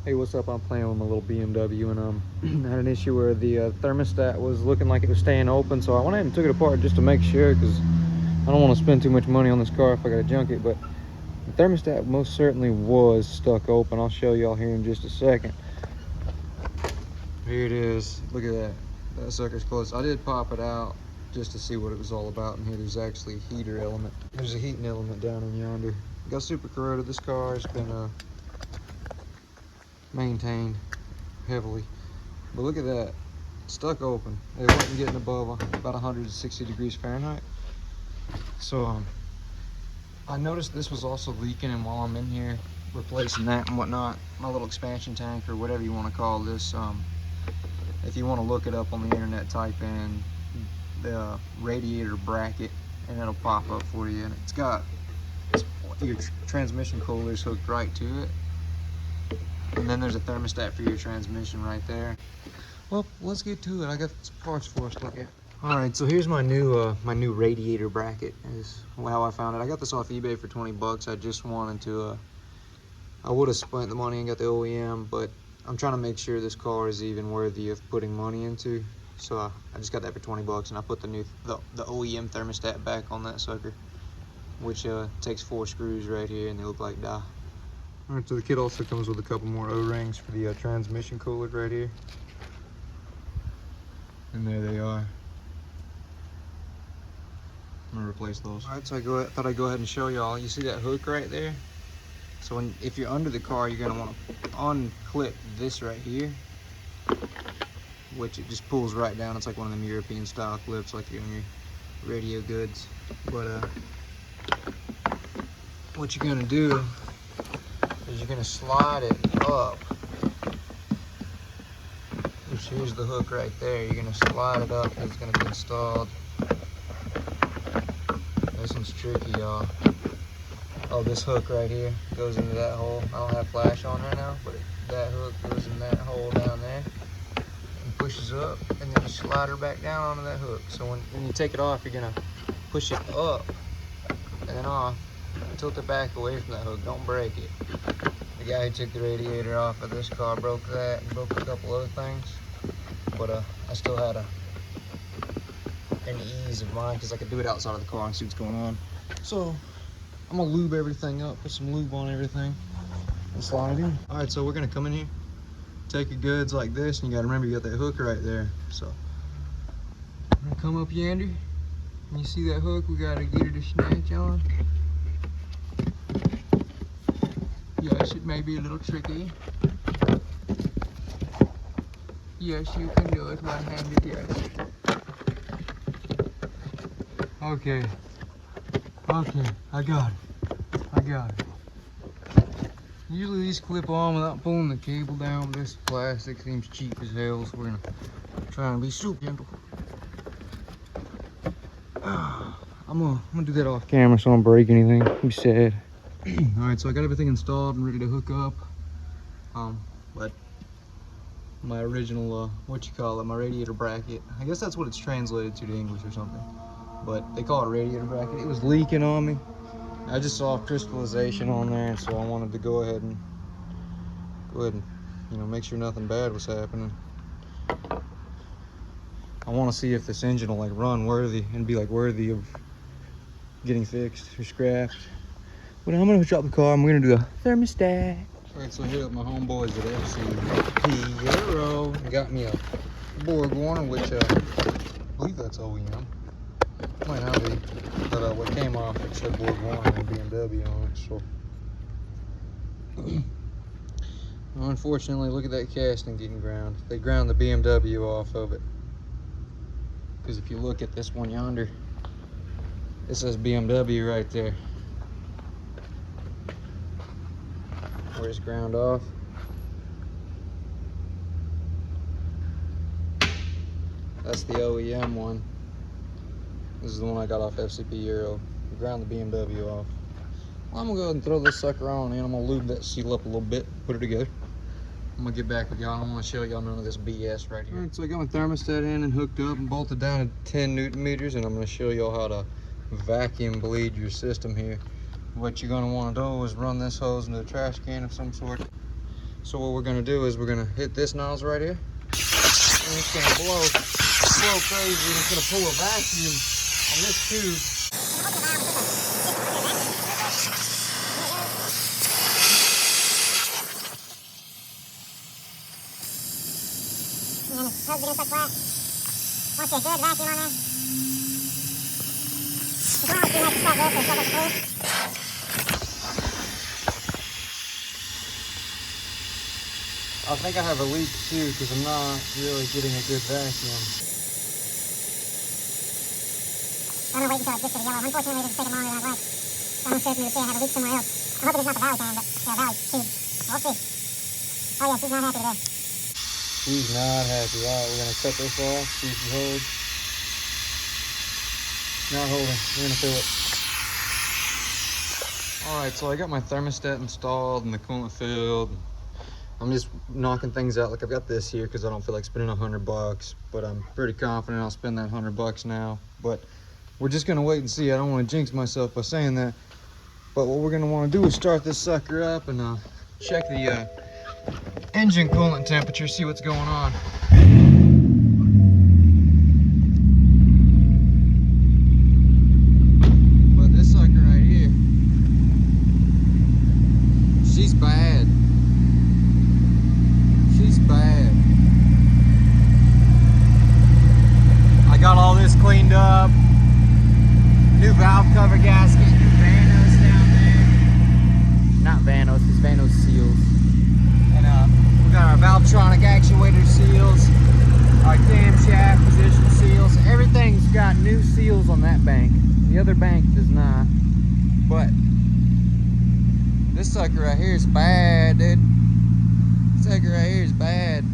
Hey, what's up? I'm playing with my little BMW and had an issue where the thermostat was looking like it was staying open, so I went ahead and took it apart just to make sure, because I don't want to spend too much money on this car if I gotta junk it. But the thermostat most certainly was stuck open. I'll show y'all here in just a second. Here it is. Look at that. That sucker's closed. I did pop it out just to see what it was all about, and here there's actually a heater element. There's a heating element down in yonder. It got super corroded. This car has been maintained heavily, but look at that, stuck open. It wasn't getting above about 160 degrees Fahrenheit. So I noticed this was also leaking, and while I'm in here replacing that and whatnot, my little expansion tank, or whatever you want to call this, if you want to look it up on the internet, type in the radiator bracket and it'll pop up for you, and it's got your transmission coolers hooked right to it. And then there's a thermostat for your transmission right there. Well, let's get to it. I got some parts for us to look at. All right, so here's my new radiator bracket. Is how I found it. I got this off eBay for 20 bucks. I just wanted to, I would have spent the money and got the OEM, but I'm trying to make sure this car is even worthy of putting money into. So I just got that for 20 bucks, and I put the OEM thermostat back on that sucker, which takes 4 screws right here, and they look like dye. All right, so the kit also comes with a couple more O-rings for the transmission cooler right here. And there they are. I'm gonna replace those. All right, so I thought I'd go ahead and show y'all. You see that hook right there? So if you're under the car, you're gonna want to unclip this right here, which it just pulls right down. It's like one of them European style clips, like in your radio goods. But what you're gonna do is you're gonna slide it up. Here's the hook right there. You're gonna slide it up, and it's gonna be installed. This one's tricky, y'all. Oh, this hook right here goes into that hole. I don't have flash on right now, but that hook goes in that hole down there and pushes up, and then you slide her back down onto that hook. So when you take it off, you're gonna push it up and then off. Tilt it back away from that hook. Don't break it. The guy who took the radiator off of this car broke that and broke a couple other things, but I still had an ease of mind because I could do it outside of the car and see what's going on. So I'm gonna lube everything up, put some lube on everything, and slide it in. All right, so we're gonna come in here, take your goods like this, and you gotta remember you got that hook right there. So I'm gonna come up yonder, and you see that hook, we gotta get her to snatch on. Yes, it may be a little tricky. Yes, you can do it one-handed, yes. Okay, I got it. Usually these clip on without pulling the cable down, but this plastic seems cheap as hell, so we're gonna try and be super gentle. I'm gonna do that off camera so I don't break anything. Be sad. All right, so I got everything installed and ready to hook up. But my original, my radiator bracket, I guess that's what it's translated to English or something, but they call it a radiator bracket. It was leaking on me. I just saw crystallization on there, so I wanted to go ahead and make sure nothing bad was happening. I want to see if this engine will like run worthy and be like worthy of getting fixed or scrapped. But I'm gonna drop the car and we're gonna do a thermostat. All right, so I hit up my homeboys at FC Euro and got me a Borg warner, which I believe that's OEM. Might not be, but what came off, it said Borg warner and BMW on it. So unfortunately, look at that casting getting ground. They ground the BMW off of it. Because if you look at this one yonder, it says BMW right there. Where it's ground off. That's the OEM one. This is the one I got off FCP Euro. Ground the BMW off. Well, I'm gonna go ahead and throw this sucker on and I'm gonna lube that seal up a little bit, put it together. I'm gonna get back with y'all. I'm gonna show y'all none of this BS right here. All right, so I got my thermostat in and hooked up and bolted down at 10 Newton meters, and I'm gonna show y'all how to vacuum bleed your system here. What you're gonna wanna do is run this hose into a trash can of some sort. So what we're gonna do is we're gonna hit this nozzle right here, and it's gonna blow crazy, and it's gonna pull a vacuum on this tube. And then the hose begins to flat. Once you get a good vacuum on there, the coolant you have to stop this so it's not clean. I think I have a leak too because I'm not really getting a good vacuum. I'm gonna wait until it gets to the yellow. Unfortunately, this is taking longer than I'd like. So I'm sure if you would say I have a leak somewhere else. I'm hoping it's not the valley fan, but yeah, valley tube. We'll see. Oh yeah, she's not happy today. She's not happy. All right, we're gonna cut this off. See if she holds. Not holding. We're gonna fill it. All right, so I got my thermostat installed and the coolant filled. I'm just knocking things out. Like I've got this here because I don't feel like spending $100, but I'm pretty confident I'll spend that $100 now. But we're just gonna wait and see. I don't want to jinx myself by saying that. But what we're gonna want to do is start this sucker up and check the engine coolant temperature, see what's going on. But this sucker right here, she's bad. She's bad. I got all this cleaned up. New valve cover gasket, new Vanos down there. Not Vanos, it's Vanos seals. And we got our Valvetronic actuator seals, our camshaft position seals. Everything's got new seals on that bank. The other bank does not. But this sucker right here is bad, dude. This sucker right here is bad.